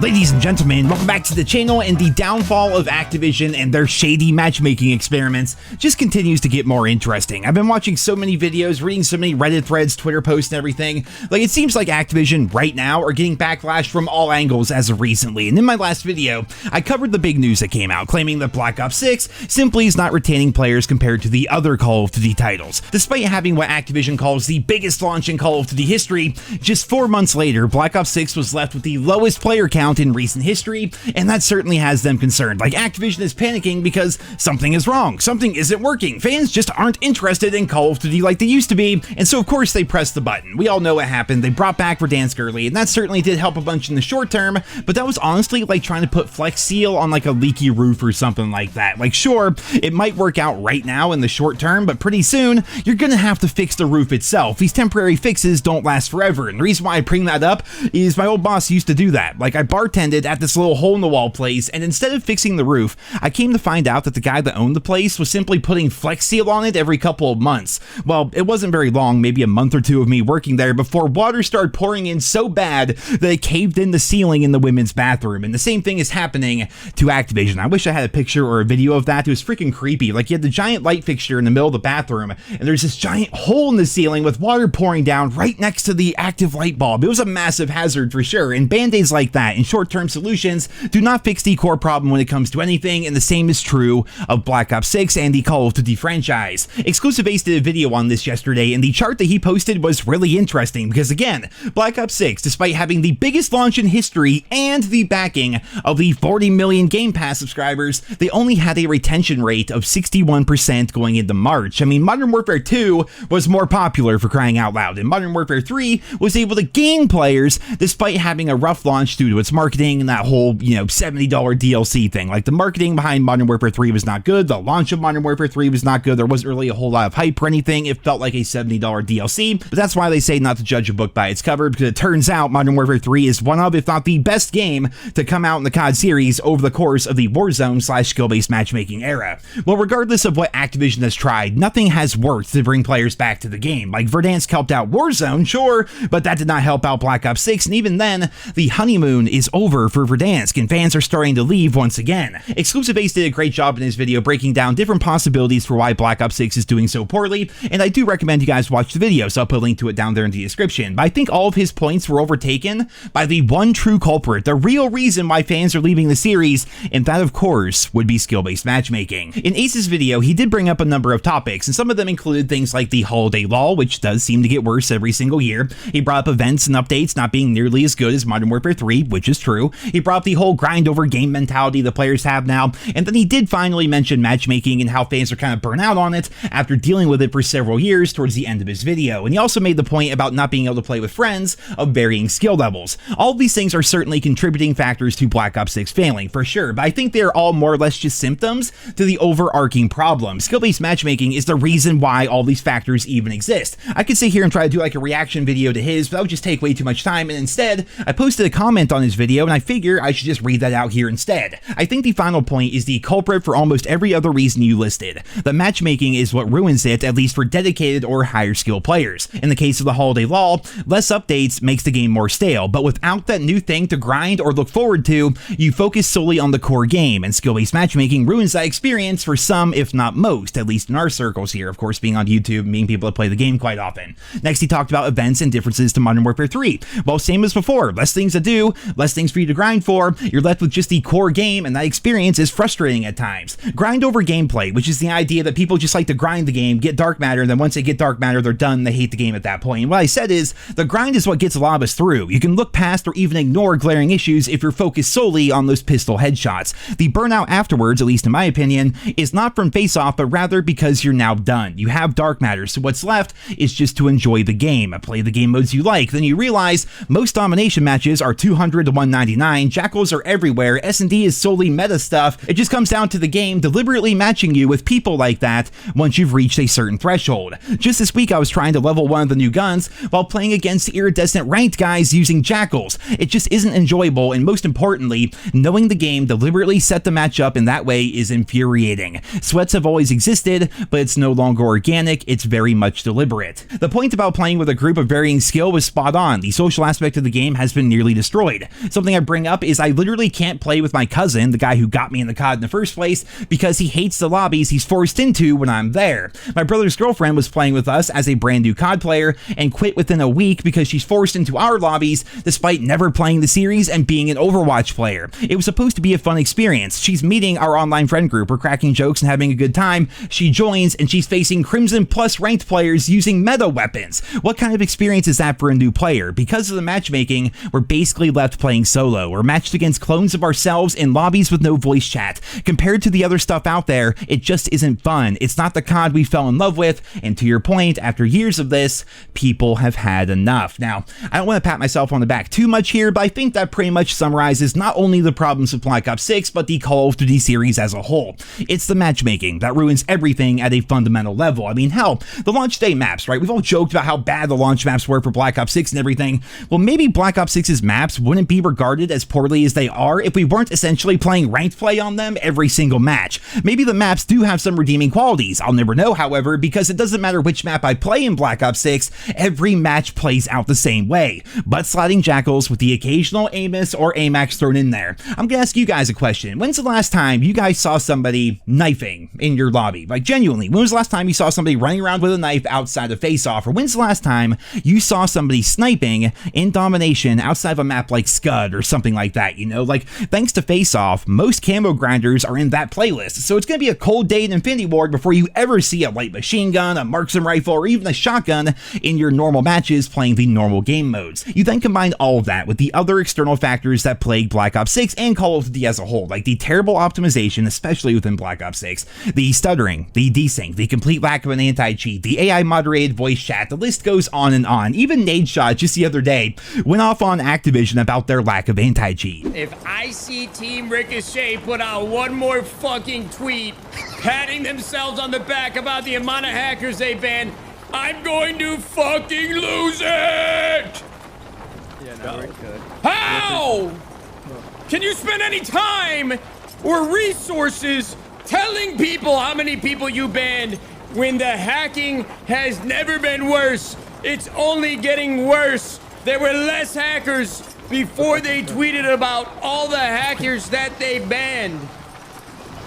Ladies and gentlemen, welcome back to the channel, and the downfall of Activision and their shady matchmaking experiments just continues to get more interesting. I've been watching so many videos, reading so many Reddit threads, Twitter posts, and everything. Like, it seems like Activision right now are getting backlash from all angles as of recently. And in my last video, I covered the big news that came out, claiming that Black Ops 6 simply is not retaining players compared to the other Call of Duty titles. Despite having what Activision calls the biggest launch in Call of Duty history, just 4 months later, Black Ops 6 was left with the lowest player count in recent history, and that certainly has them concerned. Like, Activision is panicking because something is wrong, something isn't working, fans just aren't interested in Call of Duty like they used to be, and so of course they pressed the button. We all know what happened. They brought back Verdansk early, and that certainly did help a bunch in the short term, but that was honestly like trying to put Flex Seal on like a leaky roof or something like that. Like, sure, it might work out right now in the short term, but pretty soon you're gonna have to fix the roof itself. These temporary fixes don't last forever, and the reason why I bring that up is my old boss used to do that. Like, I bartended at this little hole-in-the-wall place, and instead of fixing the roof, I came to find out that the guy that owned the place was simply putting Flex Seal on it every couple of months. Well, it wasn't very long, maybe a month or two of me working there, before water started pouring in so bad that it caved in the ceiling in the women's bathroom, and the same thing is happening to Activision. I wish I had a picture or a video of that. It was freaking creepy. Like, you had the giant light fixture in the middle of the bathroom, and there's this giant hole in the ceiling with water pouring down right next to the active light bulb. It was a massive hazard for sure, and band-aids like that and short-term solutions do not fix the core problem when it comes to anything, and the same is true of Black Ops 6 and the Call of Duty franchise. Exclusive Ace did a video on this yesterday, and the chart that he posted was really interesting because, again, Black Ops 6, despite having the biggest launch in history and the backing of the 40 million Game Pass subscribers, they only had a retention rate of 61% going into March. I mean, Modern Warfare 2 was more popular, for crying out loud, and Modern Warfare 3 was able to gain players despite having a rough launch due to its marketing and that whole, $70 DLC thing. Like, the marketing behind Modern Warfare 3 was not good. The launch of Modern Warfare 3 was not good. There wasn't really a whole lot of hype or anything. It felt like a $70 DLC, but that's why they say not to judge a book by its cover, because it turns out Modern Warfare 3 is one of, if not the best game to come out in the COD series over the course of the Warzone/skill-based matchmaking era. Well, regardless of what Activision has tried, nothing has worked to bring players back to the game. Like, Verdansk helped out Warzone, sure, but that did not help out Black Ops 6, and even then, the honeymoon is over for Verdansk, and fans are starting to leave once again. Exclusive Ace did a great job in his video breaking down different possibilities for why Black Ops 6 is doing so poorly, and I do recommend you guys watch the video, so I'll put a link to it down there in the description. But I think all of his points were overtaken by the one true culprit, the real reason why fans are leaving the series, and that, of course, would be skill-based matchmaking. In Ace's video, he did bring up a number of topics, and some of them included things like the holiday lull, which does seem to get worse every single year. He brought up events and updates not being nearly as good as Modern Warfare 3, which is true. He brought up the whole grind over game mentality the players have now, and then he did finally mention matchmaking and how fans are kind of burnt out on it after dealing with it for several years towards the end of his video. And he also made the point about not being able to play with friends of varying skill levels. All of these things are certainly contributing factors to Black Ops 6 failing, for sure, but I think they're all more or less just symptoms to the overarching problem. Skill-based matchmaking is the reason why all these factors even exist. I could sit here and try to do like a reaction video to his, but that would just take way too much time, and instead, I posted a comment on his video, and I figure I should just read that out here instead. I think the final point is the culprit for almost every other reason you listed. The matchmaking is what ruins it, at least for dedicated or higher skill players. In the case of the holiday lull, less updates makes the game more stale, but without that new thing to grind or look forward to, you focus solely on the core game, and skill-based matchmaking ruins that experience for some, if not most, at least in our circles here, of course, being on YouTube, meeting people that play the game quite often. Next, he talked about events and differences to Modern Warfare 3. Well, same as before, less things to do, less things for you to grind for, you're left with just the core game, and that experience is frustrating at times. Grind over gameplay, which is the idea that people just like to grind the game, get dark matter, and then once they get dark matter, they're done, they hate the game at that point. And what I said is, the grind is what gets a lot of us through. You can look past or even ignore glaring issues if you're focused solely on those pistol headshots. The burnout afterwards, at least in my opinion, is not from face-off, but rather because you're now done. You have dark matter, so what's left is just to enjoy the game, play the game modes you like. Then you realize most domination matches are 200 to 199, jackals are everywhere, S&D is solely meta stuff. It just comes down to the game deliberately matching you with people like that once you've reached a certain threshold. Just this week I was trying to level one of the new guns while playing against iridescent ranked guys using jackals. It just isn't enjoyable, and most importantly, knowing the game deliberately set the match up in that way is infuriating. Sweats have always existed, but it's no longer organic, it's very much deliberate. The point about playing with a group of varying skill was spot on. The social aspect of the game has been nearly destroyed. Something I bring up is I literally can't play with my cousin, the guy who got me in the COD in the first place, because he hates the lobbies he's forced into when I'm there. My brother's girlfriend was playing with us as a brand new COD player and quit within a week because she's forced into our lobbies despite never playing the series and being an Overwatch player. It was supposed to be a fun experience. She's meeting our online friend group, we're cracking jokes and having a good time. She joins and she's facing Crimson Plus ranked players using meta weapons. What kind of experience is that for a new player? Because of the matchmaking, we're basically left playing solo. We're matched against clones of ourselves in lobbies with no voice chat. Compared to the other stuff out there, it just isn't fun. It's not the COD we fell in love with, and to your point, after years of this, people have had enough. Now, I don't want to pat myself on the back too much here, but I think that pretty much summarizes not only the problems with Black Ops 6, but the Call of Duty series as a whole. It's the matchmaking that ruins everything at a fundamental level. I mean, hell, the launch day maps, right? We've all joked about how bad the launch maps were for Black Ops 6 and everything. Well, maybe Black Ops 6's maps wouldn't be regarded as poorly as they are if we weren't essentially playing ranked play on them every single match. Maybe the maps do have some redeeming qualities. I'll never know, however, because it doesn't matter which map I play in Black Ops 6, every match plays out the same way. Butt sliding jackals with the occasional Amos or AMAX thrown in there. I'm gonna ask you guys a question. When's the last time you guys saw somebody knifing in your lobby? Like, genuinely, when was the last time you saw somebody running around with a knife outside of face-off? Or when's the last time you saw somebody sniping in domination outside of a map like Scud or something like that? You know, like, thanks to face-off, most camo grinders are in that playlist, so it's gonna be a cold day in Infinity Ward before you ever see a light machine gun, a marksman rifle, or even a shotgun in your normal matches playing the normal game modes. You then combine all of that with the other external factors that plague Black Ops 6 and Call of Duty as a whole, like the terrible optimization, especially within Black Ops 6, the stuttering, the desync, the complete lack of an anti-cheat, the AI moderated voice chat, the list goes on and on. Even Nadeshot just the other day went off on Activision about their lack of anti-cheat. If I see Team Ricochet put out one more fucking tweet patting themselves on the back about the amount of hackers they banned, I'm going to fucking lose it! Yeah, no, we're good. How? Can you spend any time or resources telling people how many people you banned when the hacking has never been worse? It's only getting worse. There were less hackers before they tweeted about all the hackers that they banned.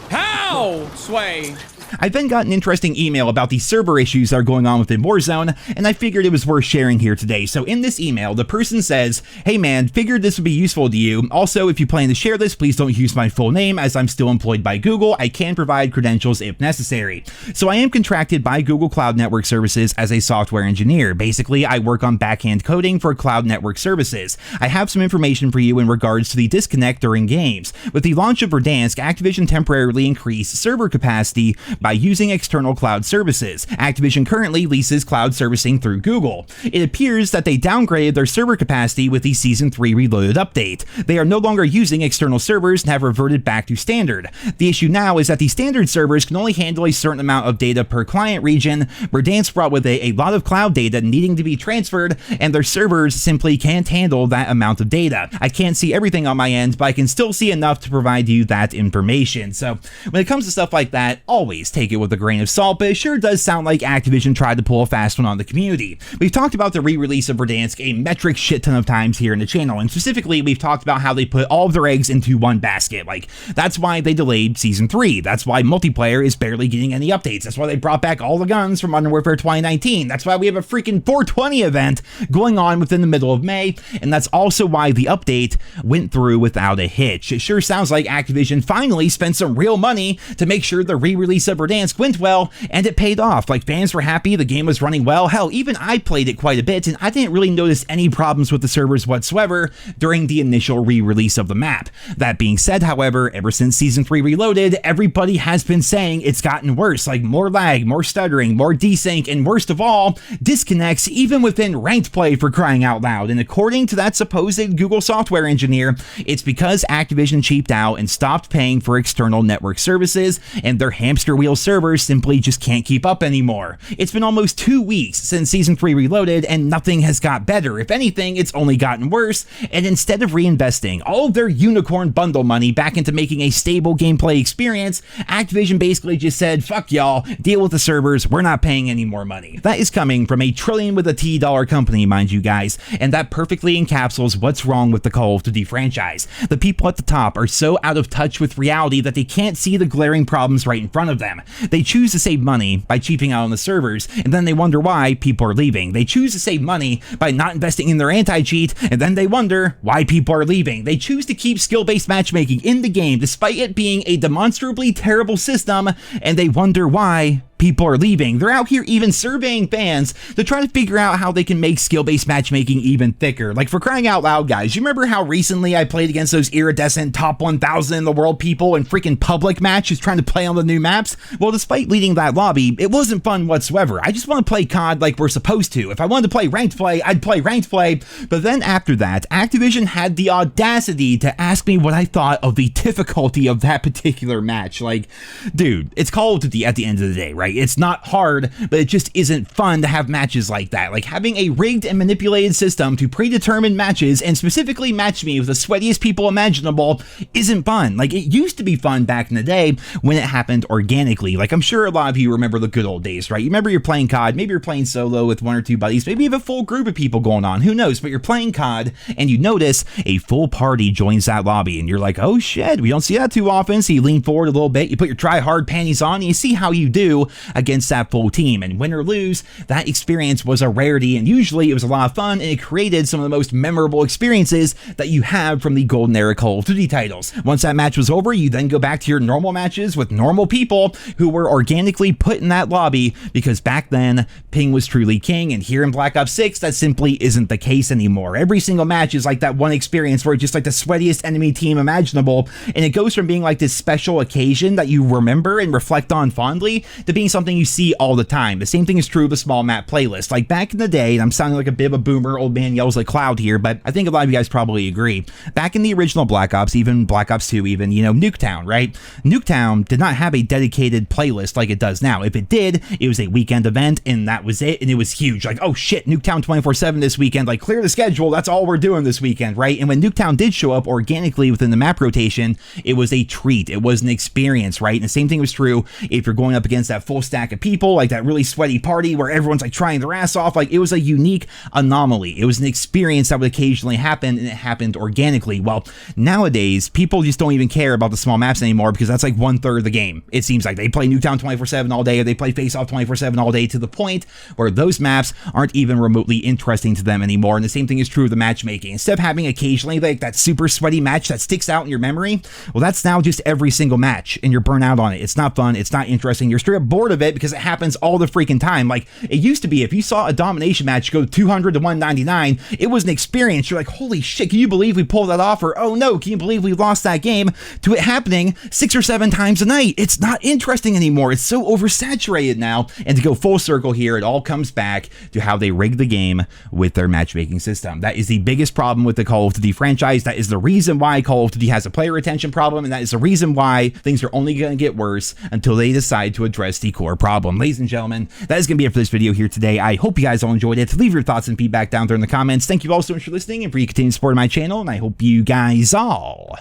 How, Sway? I then got an interesting email about the server issues that are going on within Warzone, and I figured it was worth sharing here today. So in this email, the person says, "Hey man, figured this would be useful to you. Also, if you plan to share this, please don't use my full name as I'm still employed by Google. I can provide credentials if necessary. So I am contracted by Google Cloud Network Services as a software engineer. Basically, I work on backhand coding for cloud network services. I have some information for you in regards to the disconnect during games. With the launch of Verdansk, Activision temporarily increased server capacity by using external cloud services. Activision currently leases cloud servicing through Google. It appears that they downgraded their server capacity with the Season 3 Reloaded update. They are no longer using external servers and have reverted back to standard. The issue now is that the standard servers can only handle a certain amount of data per client region. Verdansk brought with it a lot of cloud data needing to be transferred, and their servers simply can't handle that amount of data. I can't see everything on my end, but I can still see enough to provide you that information." So when it comes to stuff like that, always take it with a grain of salt, but it sure does sound like Activision tried to pull a fast one on the community. We've talked about the re-release of Verdansk a metric shit ton of times here in the channel, and specifically we've talked about how they put all of their eggs into one basket. Like, that's why they delayed Season 3. That's why multiplayer is barely getting any updates. That's why they brought back all the guns from Modern Warfare 2019. That's why we have a freaking 420 event going on within the middle of May, and that's also why the update went through without a hitch. It sure sounds like Activision finally spent some real money to make sure the re-release of Verdansk went well, and it paid off. Like, fans were happy, the game was running well. Hell, even I played it quite a bit, and I didn't really notice any problems with the servers whatsoever during the initial re-release of the map. That being said, however, ever since Season 3 Reloaded, everybody has been saying it's gotten worse, like more lag, more stuttering, more desync, and worst of all, disconnects even within ranked play, for crying out loud. And according to that supposed Google software engineer, it's because Activision cheaped out and stopped paying for external network services, and their hamster wheel real servers simply just can't keep up anymore. It's been almost 2 weeks since Season 3 Reloaded, and nothing has got better. If anything, it's only gotten worse, and instead of reinvesting all of their unicorn bundle money back into making a stable gameplay experience, Activision basically just said, fuck y'all, deal with the servers, we're not paying any more money. That is coming from a trillion with a T dollar company, mind you guys, and that perfectly encapsulates what's wrong with the Call of Duty franchise. The people at the top are so out of touch with reality that they can't see the glaring problems right in front of them. They choose to save money by cheaping out on the servers, and then they wonder why people are leaving. They choose to save money by not investing in their anti-cheat, and then they wonder why people are leaving. They choose to keep skill-based matchmaking in the game despite it being a demonstrably terrible system, and they wonder why people are leaving. They're out here even surveying fans to try to figure out how they can make skill-based matchmaking even thicker. Like, for crying out loud, guys, you remember how recently I played against those iridescent top 1,000 in the world people in freaking public matches trying to play on the new maps? Well, despite leading that lobby, it wasn't fun whatsoever. I just want to play COD like we're supposed to. If I wanted to play ranked play, I'd play ranked play. But then after that, Activision had the audacity to ask me what I thought of the difficulty of that particular match. Like, dude, it's Call of Duty at the end of the day, right? It's not hard, but it just isn't fun to have matches like that. Like, having a rigged and manipulated system to predetermine matches and specifically match me with the sweatiest people imaginable isn't fun. Like, it used to be fun back in the day when it happened organically. Like, I'm sure a lot of you remember the good old days, right? You remember you're playing COD, maybe you're playing solo with one or two buddies, maybe you have a full group of people going on, who knows, but you're playing COD and you notice a full party joins that lobby and you're like, oh shit, we don't see that too often. So you lean forward a little bit, you put your try hard panties on, and you see how you do against that full team. And win or lose, that experience was a rarity, and usually it was a lot of fun, and it created some of the most memorable experiences that you have from the golden era Call of Duty titles. Once that match was over, you then go back to your normal matches with normal people who were organically put in that lobby, because back then ping was truly king, and here in Black Ops 6 that simply isn't the case anymore. Every single match is like that one experience where it's just like the sweatiest enemy team imaginable, and it goes from being like this special occasion that you remember and reflect on fondly to being something you see all the time. The same thing is true of the small map playlist. Like, back in the day, and I'm sounding like a bit of a boomer, old man yells like cloud here, but I think a lot of you guys probably agree. Back in the original Black Ops, even Black Ops 2, even, you know, Nuketown, right? Nuketown did not have a dedicated playlist like it does now. If it did, it was a weekend event, and that was it, and it was huge. Like, oh shit, Nuketown 24/7 this weekend, like, clear the schedule, that's all we're doing this weekend, right? And when Nuketown did show up organically within the map rotation, it was a treat. It was an experience, right? And the same thing was true if you're going up against that full stack of people, like that really sweaty party where everyone's like trying their ass off. Like, it was a unique anomaly. It was an experience that would occasionally happen, and it happened organically. Well, nowadays, people just don't even care about the small maps anymore, because that's like 1/3 of the game. It seems like they play Nuketown 24/7 all day, or they play Face Off 24/7 all day, to the point where those maps aren't even remotely interesting to them anymore. And the same thing is true of the matchmaking. Instead of having occasionally like that super sweaty match that sticks out in your memory, well, that's now just every single match, and you're burnt out on it. It's not fun. It's not interesting. You're straight up bored of it because it happens all the freaking time. Like, it used to be, if you saw a domination match go 200 to 199, it was an experience. You're like, holy shit, can you believe we pulled that off? Or, oh no, can you believe we lost that game? To it happening 6 or 7 times a night. It's not interesting anymore. It's so oversaturated now. And to go full circle here, it all comes back to how they rig the game with their matchmaking system. That is the biggest problem with the Call of Duty franchise. That is the reason why Call of Duty has a player retention problem, and that is the reason why things are only going to get worse until they decide to address the core problem. Ladies and gentlemen, that is going to be it for this video here today. I hope you guys all enjoyed it. Leave your thoughts and feedback down there in the comments. Thank you all so much for listening and for your continued support of my channel, and I hope you guys all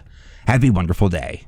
have a wonderful day.